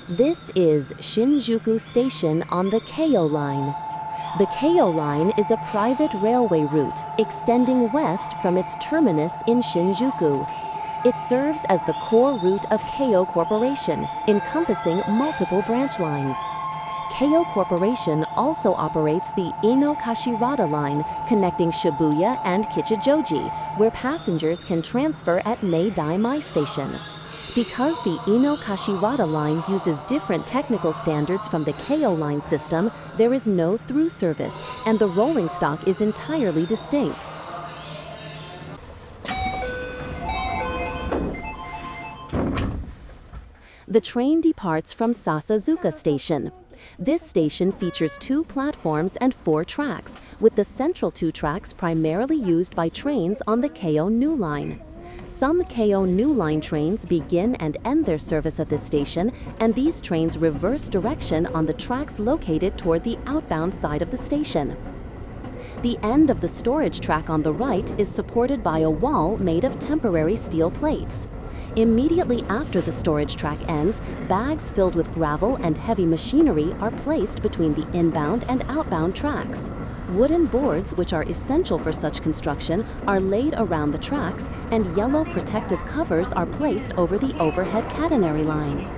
This is Shinjuku Station on the Keio Line. The Keio Line is a private railway route extending west from its terminus in Shinjuku. It serves as the core route of Keio Corporation, encompassing multiple branch lines. Keio Corporation also operates the Inokashira line connecting Shibuya and Kichijoji, where passengers can transfer at Meidaimae Station. Because the Inokashira line uses different technical standards from the Keio Line system, there is no through service, and the rolling stock is entirely distinct. The train departs from Sasazuka Station. This station features 2 platforms and 4 tracks, with the central 2 tracks primarily used by trains on the Keio New Line. Some Keio New Line trains begin and end their service at this station, and these trains reverse direction on the tracks located toward the outbound side of the station. The end of the storage track on the right is supported by a wall made of temporary steel plates. Immediately after the storage track ends, bags filled with gravel and heavy machinery are placed between the inbound and outbound tracks. Wooden boards, which are essential for such construction, are laid around the tracks, and yellow protective covers are placed over the overhead catenary lines.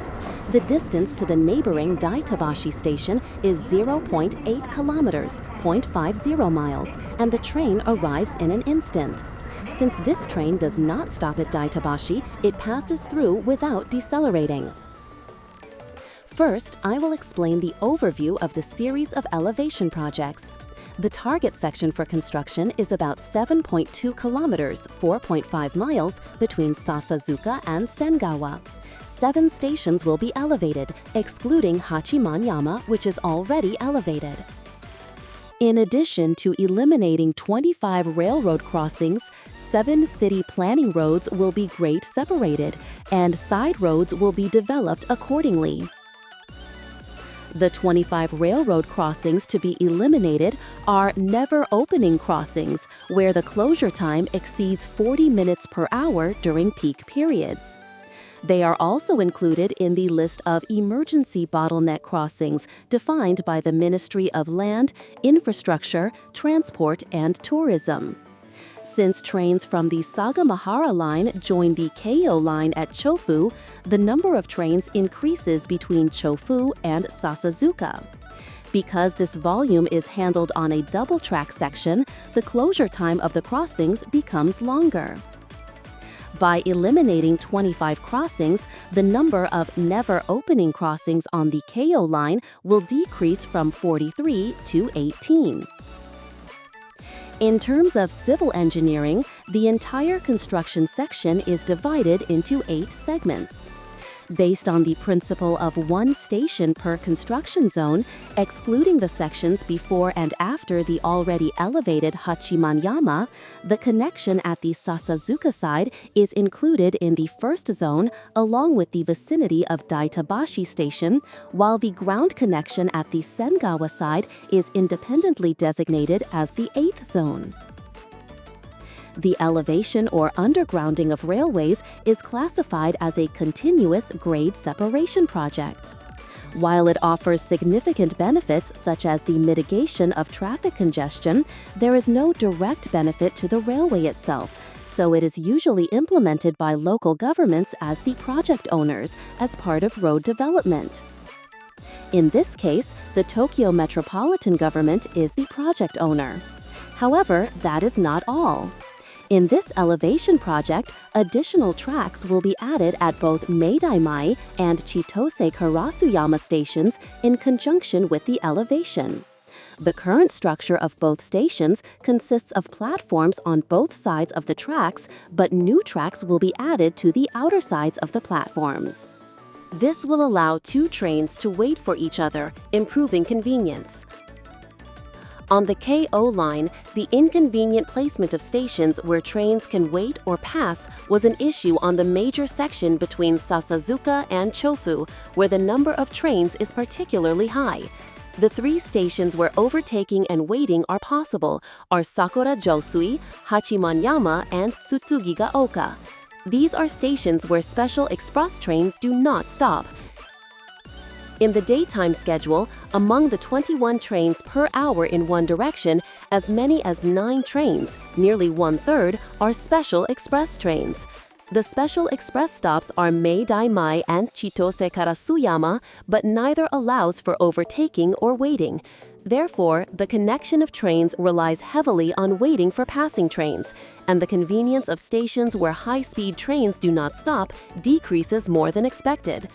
The distance to the neighboring Daitabashi station is 0.8 kilometers, 0.50 miles, and the train arrives in an instant. Since this train does not stop at Daitabashi, it passes through without decelerating. First, I will explain the overview of the series of elevation projects. The target section for construction is about 7.2 kilometers, 4.5 miles, between Sasazuka and Sengawa. 7 stations will be elevated, excluding Hachiman-yama, which is already elevated. In addition to eliminating 25 railroad crossings, 7 city planning roads will be grade separated, and side roads will be developed accordingly. The 25 railroad crossings to be eliminated are never-opening crossings, where the closure time exceeds 40 minutes per hour during peak periods. They are also included in the list of emergency bottleneck crossings defined by the Ministry of Land, Infrastructure, Transport, and Tourism. Since trains from the Sagamihara line join the Keio Line at Chofu, the number of trains increases between Chofu and Sasazuka. Because this volume is handled on a double-track section, the closure time of the crossings becomes longer. By eliminating 25 crossings, the number of never-opening crossings on the Keio Line will decrease from 43 to 18. In terms of civil engineering, the entire construction section is divided into 8 segments. Based on the principle of 1 station per construction zone, excluding the sections before and after the already elevated Hachiman-yama, the connection at the Sasazuka side is included in the first zone along with the vicinity of Daitabashi Station, while the ground connection at the Sengawa side is independently designated as the 8th zone. The elevation or undergrounding of railways is classified as a continuous grade separation project. While it offers significant benefits such as the mitigation of traffic congestion, there is no direct benefit to the railway itself, so it is usually implemented by local governments as the project owners as part of road development. In this case, the Tokyo Metropolitan Government is the project owner. However, that is not all. In this elevation project, additional tracks will be added at both Meidaimae and Chitose-karasuyama stations in conjunction with the elevation. The current structure of both stations consists of platforms on both sides of the tracks, but new tracks will be added to the outer sides of the platforms. This will allow 2 trains to wait for each other, improving convenience. On the Keio Line, the inconvenient placement of stations where trains can wait or pass was an issue on the major section between Sasazuka and Chofu, where the number of trains is particularly high. The 3 stations where overtaking and waiting are possible are Sakura-josui, Hachiman-yama, and Tsutsugi-ga-oka. These are stations where special express trains do not stop. In the daytime schedule, among the 21 trains per hour in one direction, as many as 9 trains, nearly one-third, are special express trains. The special express stops are Meidaimae and Chitose-karasuyama, but neither allows for overtaking or waiting. Therefore, the connection of trains relies heavily on waiting for passing trains, and the convenience of stations where high-speed trains do not stop decreases more than expected.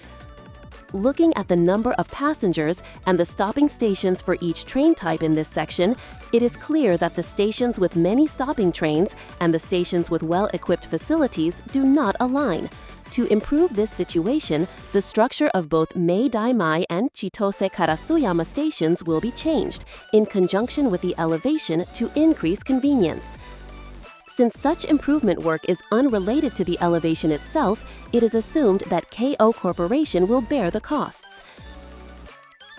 Looking at the number of passengers and the stopping stations for each train type in this section, it is clear that the stations with many stopping trains and the stations with well-equipped facilities do not align. To improve this situation, the structure of both Meidaimae and Chitose-karasuyama stations will be changed, in conjunction with the elevation to increase convenience. Since such improvement work is unrelated to the elevation itself, it is assumed that Keio Corporation will bear the costs.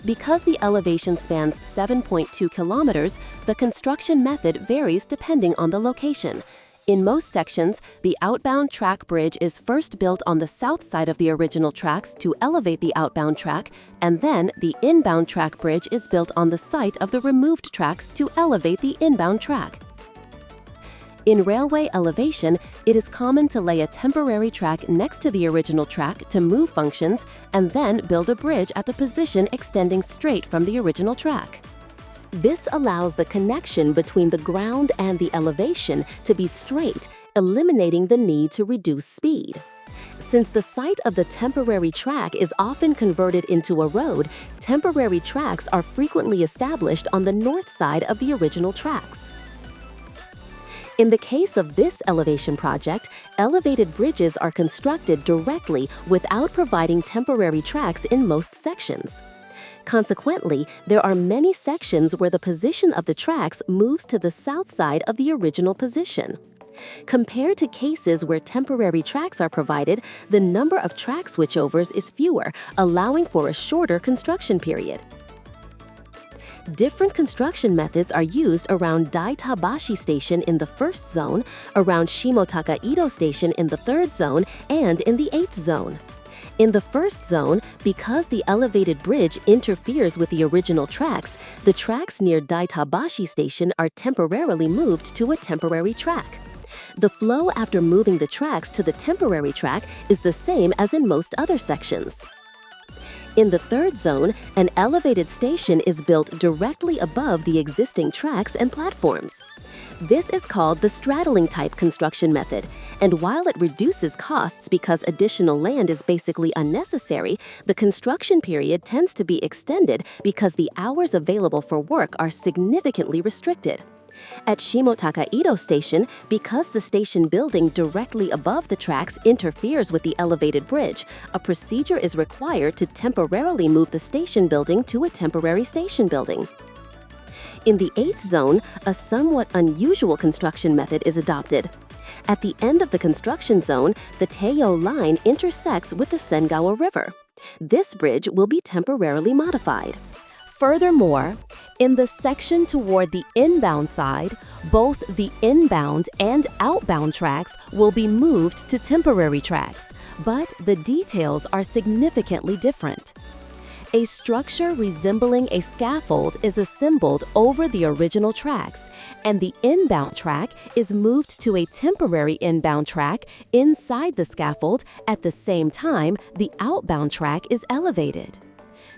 Because the elevation spans 7.2 kilometers, the construction method varies depending on the location. In most sections, the outbound track bridge is first built on the south side of the original tracks to elevate the outbound track, and then the inbound track bridge is built on the site of the removed tracks to elevate the inbound track. In railway elevation, it is common to lay a temporary track next to the original track to move functions and then build a bridge at the position extending straight from the original track. This allows the connection between the ground and the elevation to be straight, eliminating the need to reduce speed. Since the site of the temporary track is often converted into a road, temporary tracks are frequently established on the north side of the original tracks. In the case of this elevation project, elevated bridges are constructed directly without providing temporary tracks in most sections. Consequently, there are many sections where the position of the tracks moves to the south side of the original position. Compared to cases where temporary tracks are provided, the number of track switchovers is fewer, allowing for a shorter construction period. Different construction methods are used around Daitabashi Station in the first zone, around Shimo-takaido Station in the third zone, and in the 8th zone. In the first zone, because the elevated bridge interferes with the original tracks, the tracks near Daitabashi Station are temporarily moved to a temporary track. The flow after moving the tracks to the temporary track is the same as in most other sections. In the third zone, an elevated station is built directly above the existing tracks and platforms. This is called the straddling type construction method, and while it reduces costs because additional land is basically unnecessary, the construction period tends to be extended because the hours available for work are significantly restricted. At Shimo-takaido Station, because the station building directly above the tracks interferes with the elevated bridge, a procedure is required to temporarily move the station building to a temporary station building. In the 8th zone, a somewhat unusual construction method is adopted. At the end of the construction zone, the Keio Line intersects with the Sengawa River. This bridge will be temporarily modified. Furthermore, in the section toward the inbound side, both the inbound and outbound tracks will be moved to temporary tracks, but the details are significantly different. A structure resembling a scaffold is assembled over the original tracks, and the inbound track is moved to a temporary inbound track inside the scaffold. At the same time, the outbound track is elevated.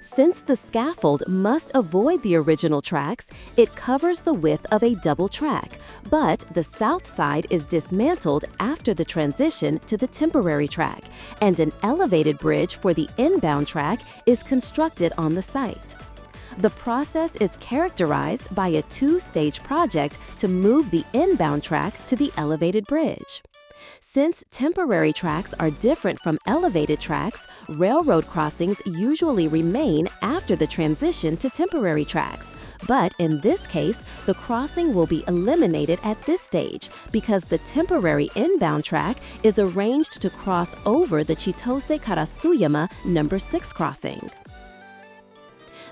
Since the scaffold must avoid the original tracks, it covers the width of a double track, but the south side is dismantled after the transition to the temporary track, and an elevated bridge for the inbound track is constructed on the site. The process is characterized by a two-stage project to move the inbound track to the elevated bridge. Since temporary tracks are different from elevated tracks, railroad crossings usually remain after the transition to temporary tracks. But in this case, the crossing will be eliminated at this stage because the temporary inbound track is arranged to cross over the Chitose-karasuyama No. 6 crossing.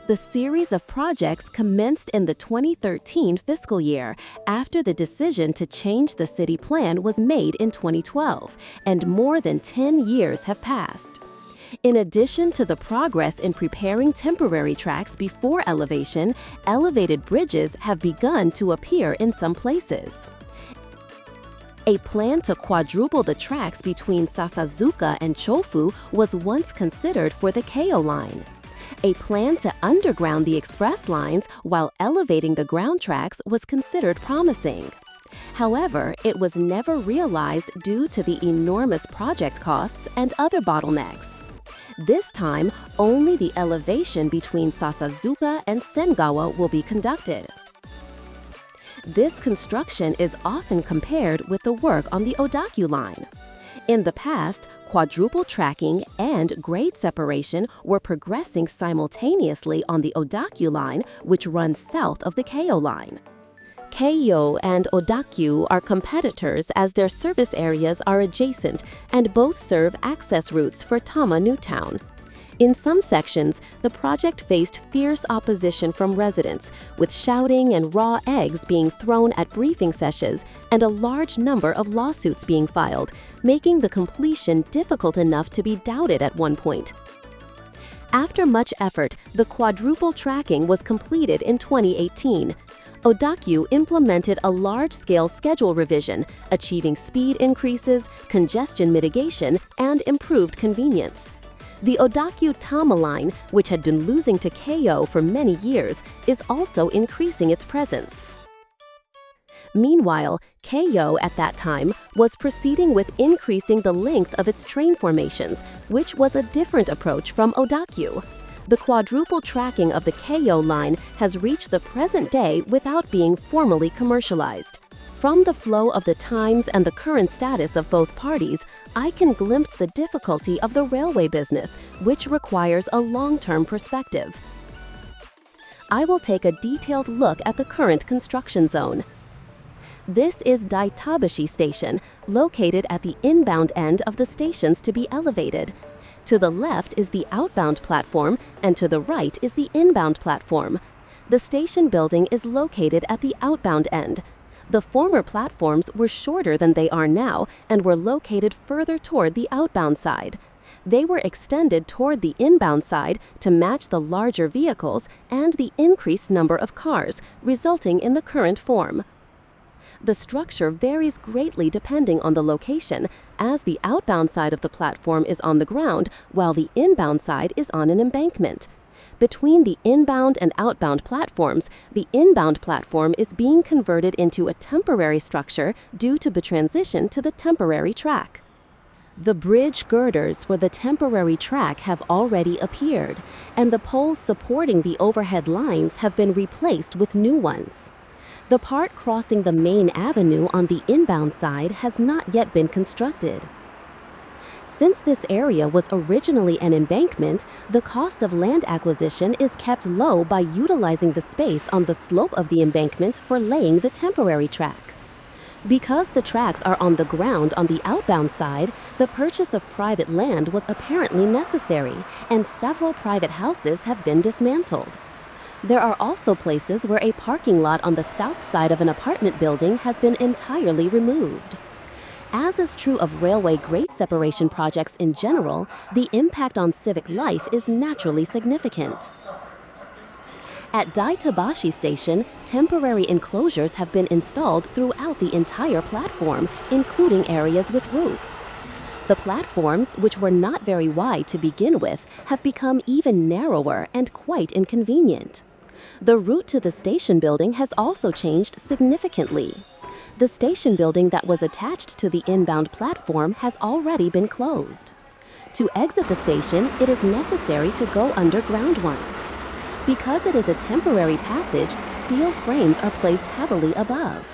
The series of projects commenced in the 2013 fiscal year after the decision to change the city plan was made in 2012, and more than 10 years have passed. In addition to the progress in preparing temporary tracks before elevation, elevated bridges have begun to appear in some places. A plan to quadruple the tracks between Sasazuka and Chofu was once considered for the Keio Line. A plan to underground the express lines while elevating the ground tracks was considered promising. However, it was never realized due to the enormous project costs and other bottlenecks. This time, only the elevation between Sasazuka and Sengawa will be conducted. This construction is often compared with the work on the Odakyu Line. In the past, quadruple tracking and grade separation were progressing simultaneously on the Odakyu Line, which runs south of the Keio Line. Keio and Odakyu are competitors as their service areas are adjacent and both serve access routes for Tama New Town. In some sections, the project faced fierce opposition from residents, with shouting and raw eggs being thrown at briefing sessions and a large number of lawsuits being filed, making the completion difficult enough to be doubted at one point. After much effort, the quadruple tracking was completed in 2018. Odakyu implemented a large-scale schedule revision, achieving speed increases, congestion mitigation, and improved convenience. The Odakyu Tama Line, which had been losing to Keio for many years, is also increasing its presence. Meanwhile, Keio at that time was proceeding with increasing the length of its train formations, which was a different approach from Odakyu. The quadruple tracking of the Keio Line has reached the present day without being formally commercialized. From the flow of the times and the current status of both parties, I can glimpse the difficulty of the railway business, which requires a long-term perspective. I will take a detailed look at the current construction zone. This is Daitabashi Station, located at the inbound end of the stations to be elevated. To the left is the outbound platform, and to the right is the inbound platform. The station building is located at the outbound end. The former platforms were shorter than they are now and were located further toward the outbound side. They were extended toward the inbound side to match the larger vehicles and the increased number of cars, resulting in the current form. The structure varies greatly depending on the location, as the outbound side of the platform is on the ground while the inbound side is on an embankment. Between the inbound and outbound platforms, the inbound platform is being converted into a temporary structure due to the transition to the temporary track. The bridge girders for the temporary track have already appeared, and the poles supporting the overhead lines have been replaced with new ones. The part crossing the main avenue on the inbound side has not yet been constructed. Since this area was originally an embankment, the cost of land acquisition is kept low by utilizing the space on the slope of the embankment for laying the temporary track. Because the tracks are on the ground on the outbound side, the purchase of private land was apparently necessary, and several private houses have been dismantled. There are also places where a parking lot on the south side of an apartment building has been entirely removed. As is true of railway grade separation projects in general, the impact on civic life is naturally significant. At Daitabashi Station, temporary enclosures have been installed throughout the entire platform, including areas with roofs. The platforms, which were not very wide to begin with, have become even narrower and quite inconvenient. The route to the station building has also changed significantly. The station building that was attached to the inbound platform has already been closed. To exit the station, it is necessary to go underground once. Because it is a temporary passage, steel frames are placed heavily above.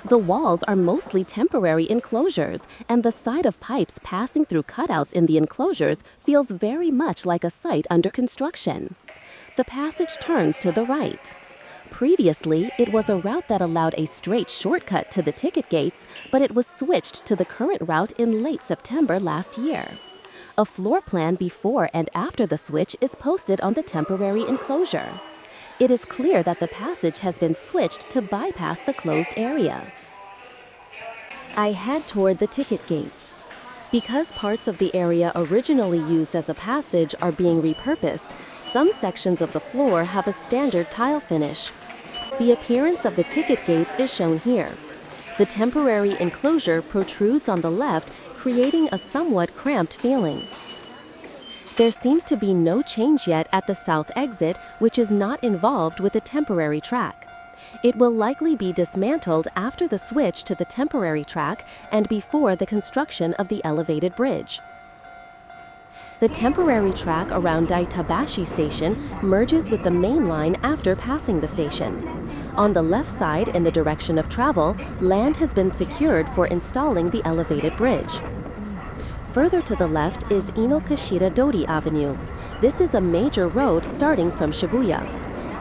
The walls are mostly temporary enclosures, and the sight of pipes passing through cutouts in the enclosures feels very much like a site under construction. The passage turns to the right. Previously, it was a route that allowed a straight shortcut to the ticket gates, but it was switched to the current route in late September last year. A floor plan before and after the switch is posted on the temporary enclosure. It is clear that the passage has been switched to bypass the closed area. I head toward the ticket gates. Because parts of the area originally used as a passage are being repurposed, some sections of the floor have a standard tile finish. The appearance of the ticket gates is shown here. The temporary enclosure protrudes on the left, creating a somewhat cramped feeling. There seems to be no change yet at the south exit, which is not involved with the temporary track. It will likely be dismantled after the switch to the temporary track and before the construction of the elevated bridge. The temporary track around Daitabashi Station merges with the main line after passing the station. On the left side, in the direction of travel, land has been secured for installing the elevated bridge. Further to the left is Inokashira Dori Avenue. This is a major road starting from Shibuya.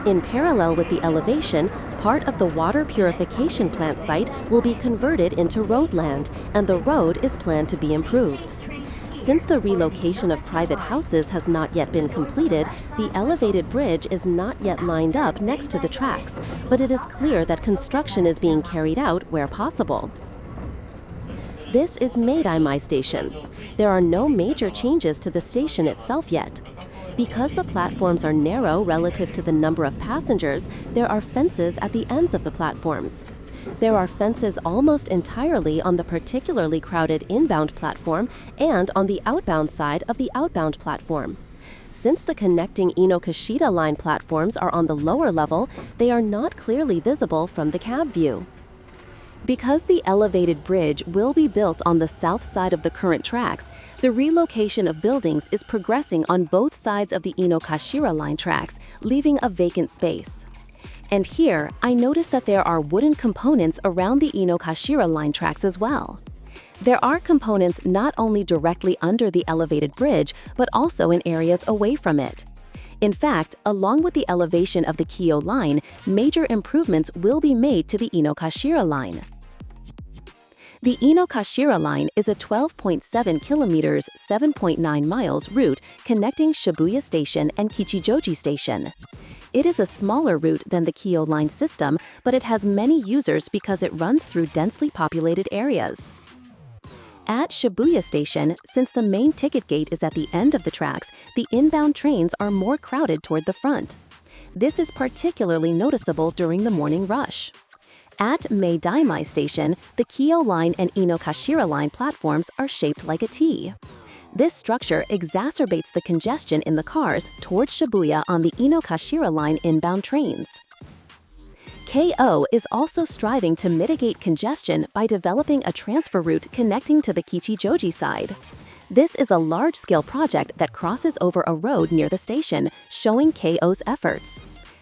In parallel with the elevation, part of the water purification plant site will be converted into roadland, and the road is planned to be improved. Since the relocation of private houses has not yet been completed, the elevated bridge is not yet lined up next to the tracks, but it is clear that construction is being carried out where possible. This is Meidaimae Station. There are no major changes to the station itself yet. Because the platforms are narrow relative to the number of passengers, there are fences at the ends of the platforms. There are fences almost entirely on the particularly crowded inbound platform and on the outbound side of the outbound platform. Since the connecting Inokashira Line platforms are on the lower level, they are not clearly visible from the cab view. Because the elevated bridge will be built on the south side of the current tracks, the relocation of buildings is progressing on both sides of the Inokashira Line tracks, leaving a vacant space. And here, I notice that there are wooden components around the Inokashira Line tracks as well. There are components not only directly under the elevated bridge, but also in areas away from it. In fact, along with the elevation of the Keio Line, major improvements will be made to the Inokashira Line. The Inokashira Line is a 12.7 kilometers, 7.9 miles route connecting Shibuya Station and Kichijoji Station. It is a smaller route than the Keio Line system, but it has many users because it runs through densely populated areas. At Shibuya Station, since the main ticket gate is at the end of the tracks, the inbound trains are more crowded toward the front. This is particularly noticeable during the morning rush. At Meidaimae Station, the Keio Line and Inokashira Line platforms are shaped like a T. This structure exacerbates the congestion in the cars towards Shibuya on the Inokashira Line inbound trains. Keio is also striving to mitigate congestion by developing a transfer route connecting to the Kichijoji side. This is a large-scale project that crosses over a road near the station, showing Keio's efforts.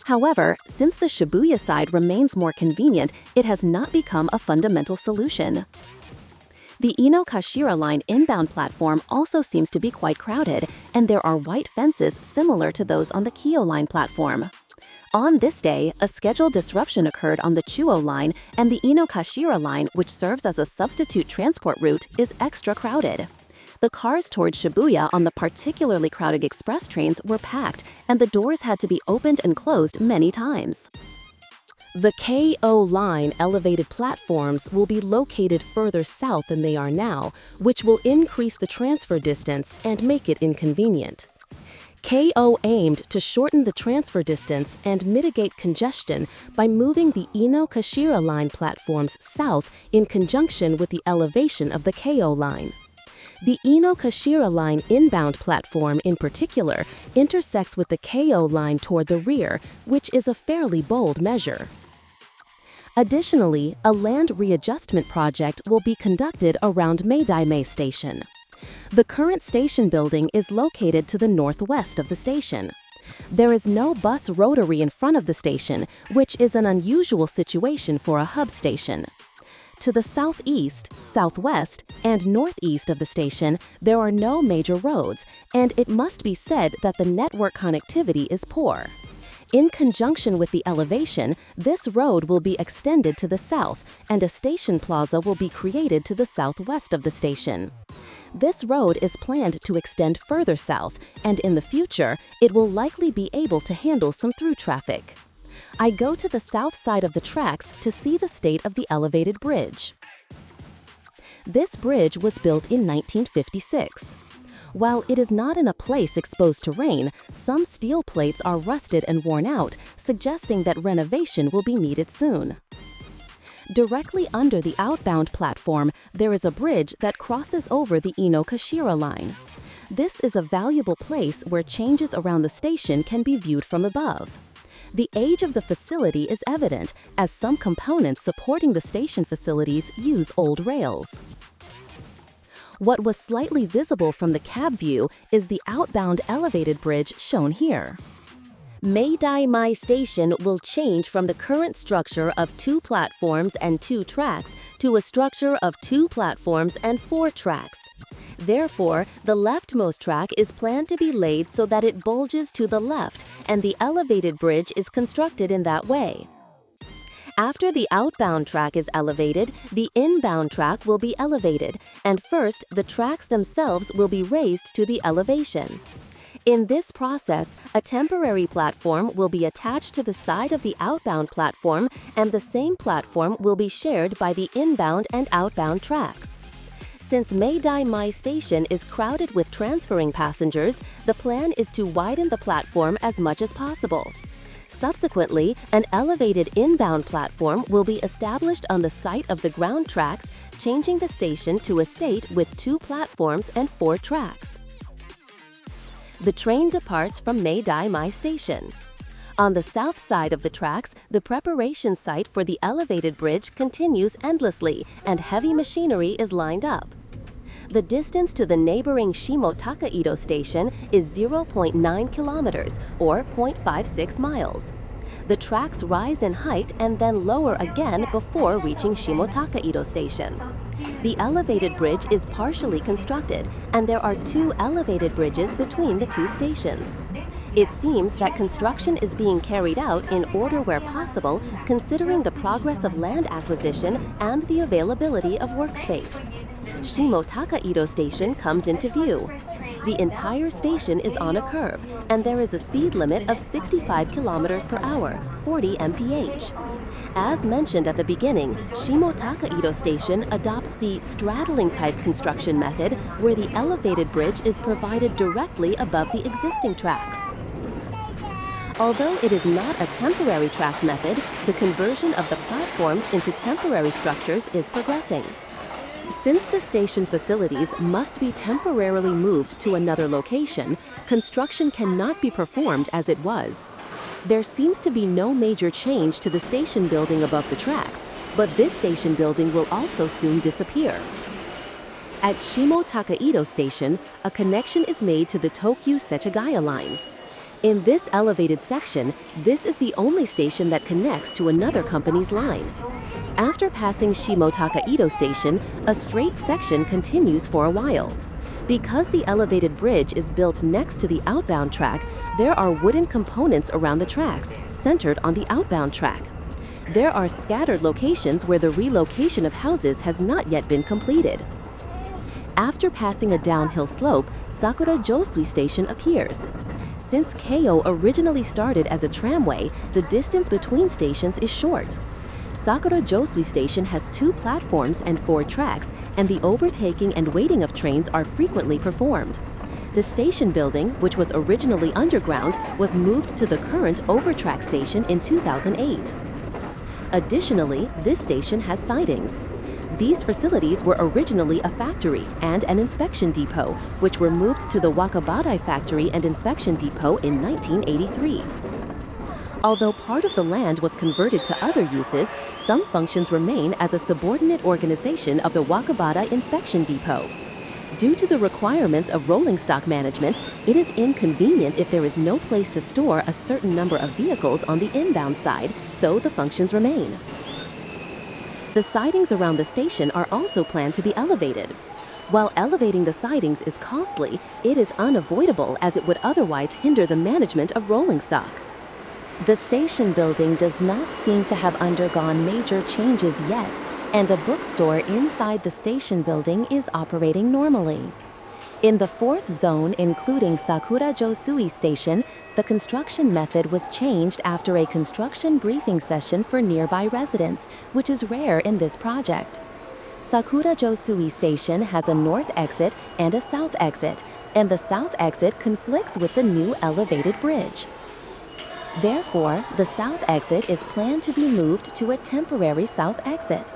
However, since the Shibuya side remains more convenient, it has not become a fundamental solution. The Inokashira Line inbound platform also seems to be quite crowded, and there are white fences similar to those on the Keio Line platform. On this day, a scheduled disruption occurred on the Chuo Line, and the Inokashira Line, which serves as a substitute transport route, is extra crowded. The cars towards Shibuya on the particularly crowded express trains were packed, and the doors had to be opened and closed many times. The Keio Line elevated platforms will be located further south than they are now, which will increase the transfer distance and make it inconvenient. Keio aimed to shorten the transfer distance and mitigate congestion by moving the Inokashira Line platforms south in conjunction with the elevation of the Keio Line. The Inokashira Line inbound platform in particular intersects with the Keio Line toward the rear, which is a fairly bold measure. Additionally, a land readjustment project will be conducted around Meidaimae Station. The current station building is located to the northwest of the station. There is no bus rotary in front of the station, which is an unusual situation for a hub station. To the southeast, southwest, and northeast of the station, there are no major roads, and it must be said that the network connectivity is poor. In conjunction with the elevation, this road will be extended to the south, and a station plaza will be created to the southwest of the station. This road is planned to extend further south, and in the future, it will likely be able to handle some through traffic. I go to the south side of the tracks to see the state of the elevated bridge. This bridge was built in 1956. While it is not in a place exposed to rain, some steel plates are rusted and worn out, suggesting that renovation will be needed soon. Directly under the outbound platform, there is a bridge that crosses over the Inokashira Line. This is a valuable place where changes around the station can be viewed from above. The age of the facility is evident, as some components supporting the station facilities use old rails. What was slightly visible from the cab view is the outbound elevated bridge shown here. Meidaimae Station will change from the current structure of 2 platforms and 2 tracks to a structure of 2 platforms and 4 tracks. Therefore, the leftmost track is planned to be laid so that it bulges to the left, and the elevated bridge is constructed in that way. After the outbound track is elevated, the inbound track will be elevated, and first, the tracks themselves will be raised to the elevation. In this process, a temporary platform will be attached to the side of the outbound platform, and the same platform will be shared by the inbound and outbound tracks. Since Meidaimae Station is crowded with transferring passengers, the plan is to widen the platform as much as possible. Subsequently, an elevated inbound platform will be established on the site of the ground tracks, changing the station to a state with 2 platforms and 4 tracks. The train departs from Meidaimae Station. On the south side of the tracks, the preparation site for the elevated bridge continues endlessly, and heavy machinery is lined up. The distance to the neighboring Shimo-takaido Station is 0.9 kilometers, or 0.56 miles. The tracks rise in height and then lower again before reaching Shimo-takaido Station. The elevated bridge is partially constructed, and there are 2 elevated bridges between the 2 stations. It seems that construction is being carried out in order where possible, considering the progress of land acquisition and the availability of workspace. Shimo-takaido Station comes into view. The entire station is on a curve, and there is a speed limit of 65 km per hour, 40 mph. As mentioned at the beginning, Shimo-takaido Station adopts the straddling type construction method, where the elevated bridge is provided directly above the existing tracks. Although it is not a temporary track method, the conversion of the platforms into temporary structures is progressing. Since the station facilities must be temporarily moved to another location, construction cannot be performed as it was. There seems to be no major change to the station building above the tracks, but this station building will also soon disappear. At Shimo-takaido Station, a connection is made to the Tokyu-Setagaya Line. In this elevated section, this is the only station that connects to another company's line. After passing Shimo-takaido Station, a straight section continues for a while. Because the elevated bridge is built next to the outbound track, there are wooden components around the tracks, centered on the outbound track. There are scattered locations where the relocation of houses has not yet been completed. After passing a downhill slope, Sakura-josui Station appears. Since Keio originally started as a tramway, the distance between stations is short. Sakura-josui Station has 2 platforms and 4 tracks, and the overtaking and waiting of trains are frequently performed. The station building, which was originally underground, was moved to the current overtrack station in 2008. Additionally, this station has sidings. These facilities were originally a factory and an inspection depot, which were moved to the Wakabadai Factory and Inspection Depot in 1983. Although part of the land was converted to other uses, some functions remain as a subordinate organization of the Wakabadai Inspection Depot. Due to the requirements of rolling stock management, it is inconvenient if there is no place to store a certain number of vehicles on the inbound side, so the functions remain. The sidings around the station are also planned to be elevated. While elevating the sidings is costly, it is unavoidable as it would otherwise hinder the management of rolling stock. The station building does not seem to have undergone major changes yet, and a bookstore inside the station building is operating normally. In the 4th zone, including Sakura-josui Station, the construction method was changed after a construction briefing session for nearby residents, which is rare in this project. Sakura-josui Station has a north exit and a south exit, and the south exit conflicts with the new elevated bridge. Therefore, the south exit is planned to be moved to a temporary south exit.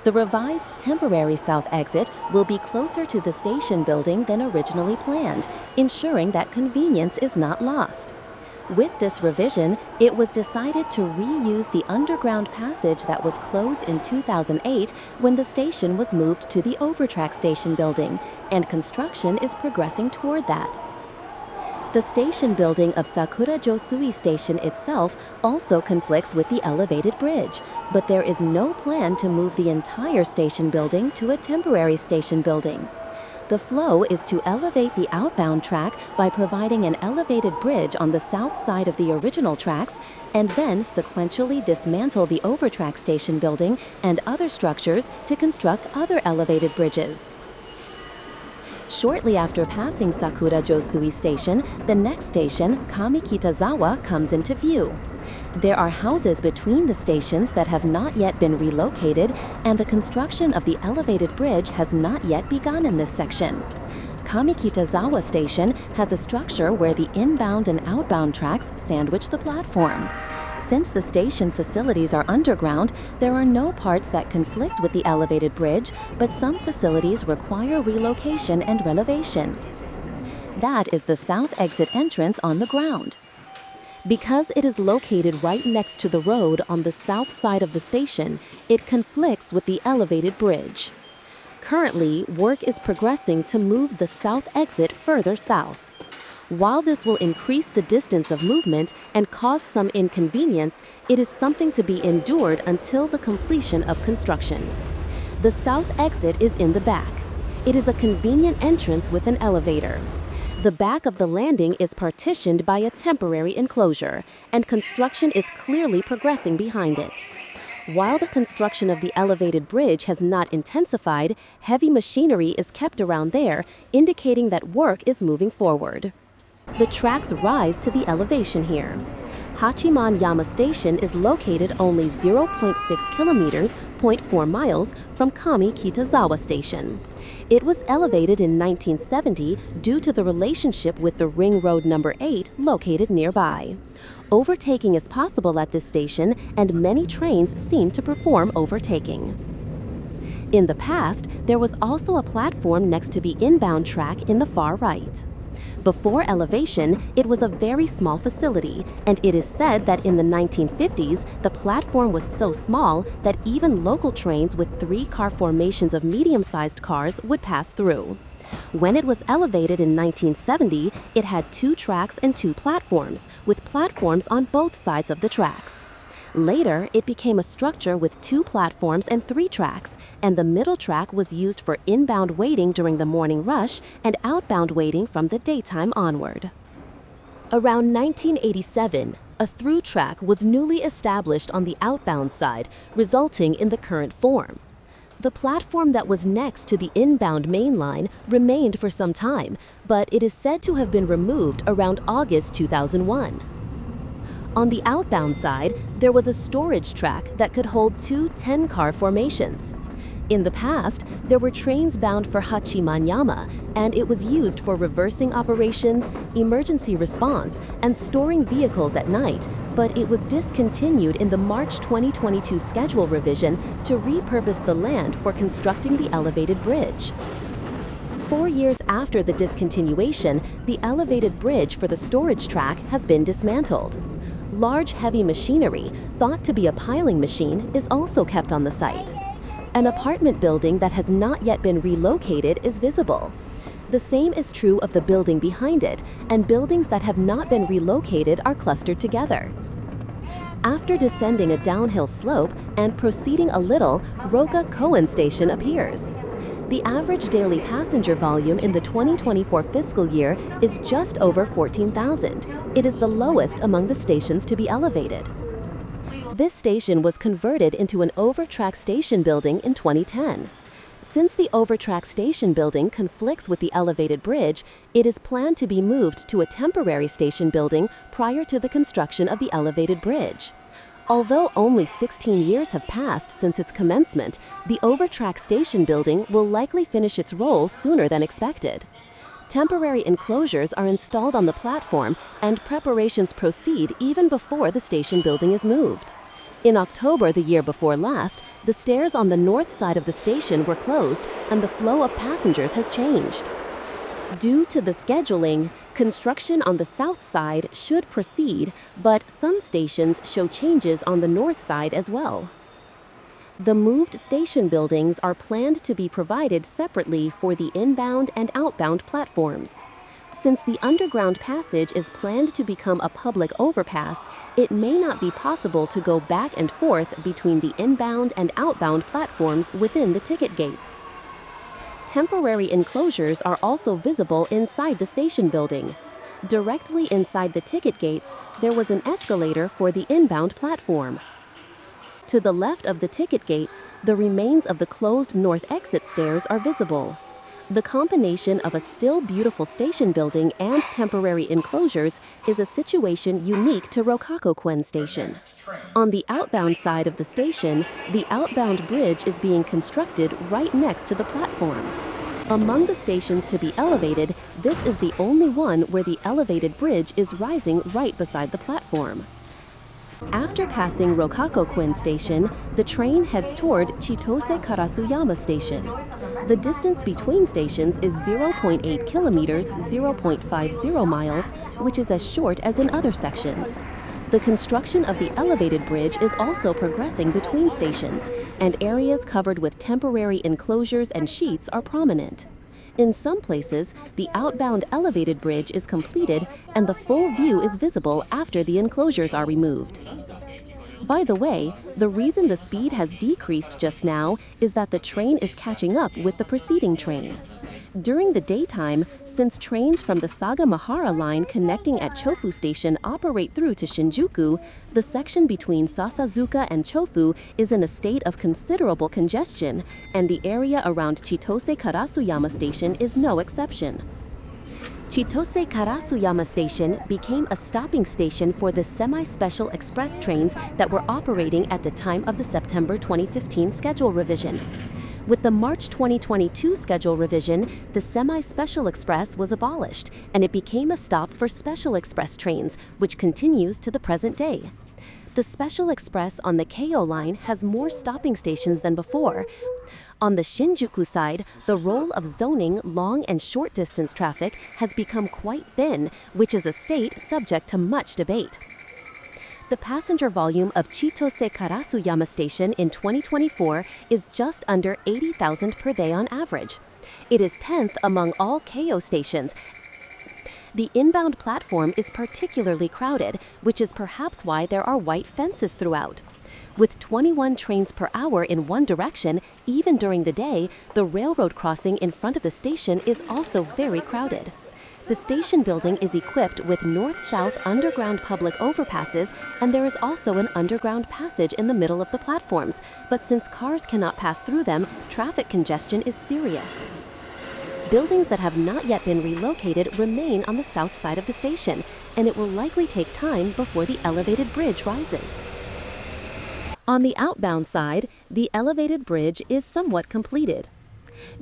The revised temporary south exit will be closer to the station building than originally planned, ensuring that convenience is not lost. With this revision, it was decided to reuse the underground passage that was closed in 2008 when the station was moved to the Overtrack Station building, and construction is progressing toward that. The station building of Sakura-josui Station itself also conflicts with the elevated bridge, but there is no plan to move the entire station building to a temporary station building. The flow is to elevate the outbound track by providing an elevated bridge on the south side of the original tracks, and then sequentially dismantle the Overtrack Station building and other structures to construct other elevated bridges. Shortly after passing Sakura-josui Station, the next station, Kami-kitazawa, comes into view. There are houses between the stations that have not yet been relocated, and the construction of the elevated bridge has not yet begun in this section. Kami-kitazawa Station has a structure where the inbound and outbound tracks sandwich the platform. Since the station facilities are underground, there are no parts that conflict with the elevated bridge, but some facilities require relocation and renovation. That is the south exit entrance on the ground. Because it is located right next to the road on the south side of the station, it conflicts with the elevated bridge. Currently, work is progressing to move the south exit further south. While this will increase the distance of movement and cause some inconvenience, it is something to be endured until the completion of construction. The south exit is in the back. It is a convenient entrance with an elevator. The back of the landing is partitioned by a temporary enclosure, and construction is clearly progressing behind it. While the construction of the elevated bridge has not intensified, heavy machinery is kept around there, indicating that work is moving forward. The tracks rise to the elevation here. Hachiman-yama Station is located only 0.6 kilometers, 0.4 miles from Kami-kitazawa Station. It was elevated in 1970 due to the relationship with the Ring Road No. 8 located nearby. Overtaking is possible at this station, and many trains seem to perform overtaking. In the past, there was also a platform next to the inbound track in the far right. Before elevation, it was a very small facility, and it is said that in the 1950s, the platform was so small that even local trains with 3-car formations of medium-sized cars would pass through. When it was elevated in 1970, it had 2 tracks and 2 platforms, with platforms on both sides of the tracks. Later, it became a structure with 2 platforms and 3 tracks, and the middle track was used for inbound waiting during the morning rush and outbound waiting from the daytime onward. Around 1987, a through track was newly established on the outbound side, resulting in the current form. The platform that was next to the inbound main line remained for some time, but it is said to have been removed around August 2001. On the outbound side, there was a storage track that could hold 2 10-car formations. In the past, there were trains bound for Hachiman-yama, and it was used for reversing operations, emergency response, and storing vehicles at night, but it was discontinued in the March 2022 schedule revision to repurpose the land for constructing the elevated bridge. 4 years after the discontinuation, the elevated bridge for the storage track has been dismantled. Large heavy machinery, thought to be a piling machine, is also kept on the site. An apartment building that has not yet been relocated is visible. The same is true of the building behind it, and buildings that have not been relocated are clustered together. After descending a downhill slope and proceeding a little, Roka-koen Station appears. The average daily passenger volume in the 2024 fiscal year is just over 14,000. It is the lowest among the stations to be elevated. This station was converted into an Overtrack Station building in 2010. Since the Overtrack Station building conflicts with the elevated bridge, it is planned to be moved to a temporary station building prior to the construction of the elevated bridge. Although only 16 years have passed since its commencement, the overtrack station building will likely finish its role sooner than expected. Temporary enclosures are installed on the platform, and preparations proceed even before the station building is moved. In October the year before last, the stairs on the north side of the station were closed, and the flow of passengers has changed. Due to the scheduling, construction on the south side should proceed, but some stations show changes on the north side as well. The moved station buildings are planned to be provided separately for the inbound and outbound platforms. Since the underground passage is planned to become a public overpass, it may not be possible to go back and forth between the inbound and outbound platforms within the ticket gates. Temporary enclosures are also visible inside the station building. Directly inside the ticket gates, there was an escalator for the inbound platform. To the left of the ticket gates, the remains of the closed north exit stairs are visible. The combination of a still beautiful station building and temporary enclosures is a situation unique to Roka-koen Station. On the outbound side of the station, the outbound bridge is being constructed right next to the platform. Among the stations to be elevated, this is the only one where the elevated bridge is rising right beside the platform. After passing Roka-koen Station, the train heads toward Chitose-karasuyama Station. The distance between stations is 0.8 kilometers, 0.50 miles, which is as short as in other sections. The construction of the elevated bridge is also progressing between stations, and areas covered with temporary enclosures and sheets are prominent. In some places, the outbound elevated bridge is completed and the full view is visible after the enclosures are removed. By the way, the reason the speed has decreased just now is that the train is catching up with the preceding train. During the daytime, since trains from the Sagamihara line connecting at Chofu Station operate through to Shinjuku, the section between Sasazuka and Chofu is in a state of considerable congestion, and the area around Chitose-karasuyama Station is no exception. Chitose-karasuyama Station became a stopping station for the semi-special express trains that were operating at the time of the September 2015 schedule revision. With the March 2022 schedule revision, the semi-special express was abolished, and it became a stop for special express trains, which continues to the present day. The special express on the Keio Line has more stopping stations than before. On the Shinjuku side, the role of zoning long and short distance traffic has become quite thin, which is a state subject to much debate. The passenger volume of Chitose-karasuyama Station in 2024 is just under 80,000 per day on average. It is 10th among all Keio stations. The inbound platform is particularly crowded, which is perhaps why there are white fences throughout. With 21 trains per hour in one direction, even during the day, the railroad crossing in front of the station is also very crowded. The station building is equipped with north-south underground public overpasses, and there is also an underground passage in the middle of the platforms, but since cars cannot pass through them, traffic congestion is serious. Buildings that have not yet been relocated remain on the south side of the station, and it will likely take time before the elevated bridge rises. On the outbound side, the elevated bridge is somewhat completed.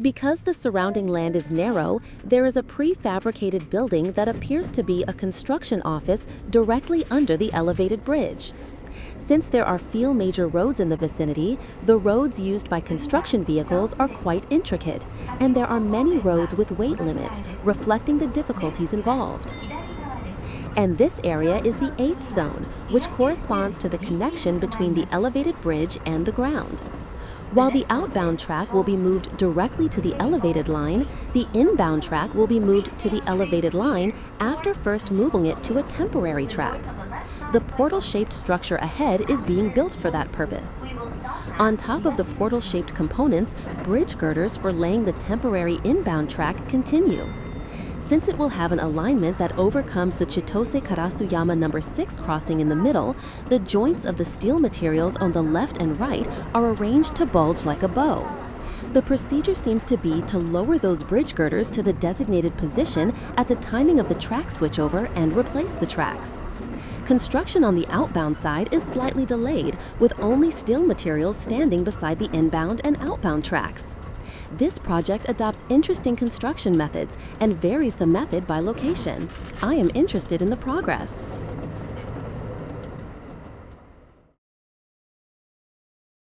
Because the surrounding land is narrow, there is a prefabricated building that appears to be a construction office directly under the elevated bridge. Since there are few major roads in the vicinity, the roads used by construction vehicles are quite intricate, and there are many roads with weight limits, reflecting the difficulties involved. And this area is the 8th zone, which corresponds to the connection between the elevated bridge and the ground. While the outbound track will be moved directly to the elevated line, the inbound track will be moved to the elevated line after first moving it to a temporary track. The portal-shaped structure ahead is being built for that purpose. On top of the portal-shaped components, bridge girders for laying the temporary inbound track continue. Since it will have an alignment that overcomes the Chitose-karasuyama No. 6 crossing in the middle, the joints of the steel materials on the left and right are arranged to bulge like a bow. The procedure seems to be to lower those bridge girders to the designated position at the timing of the track switchover and replace the tracks. Construction on the outbound side is slightly delayed, with only steel materials standing beside the inbound and outbound tracks. This project adopts interesting construction methods and varies the method by location. I am interested in the progress.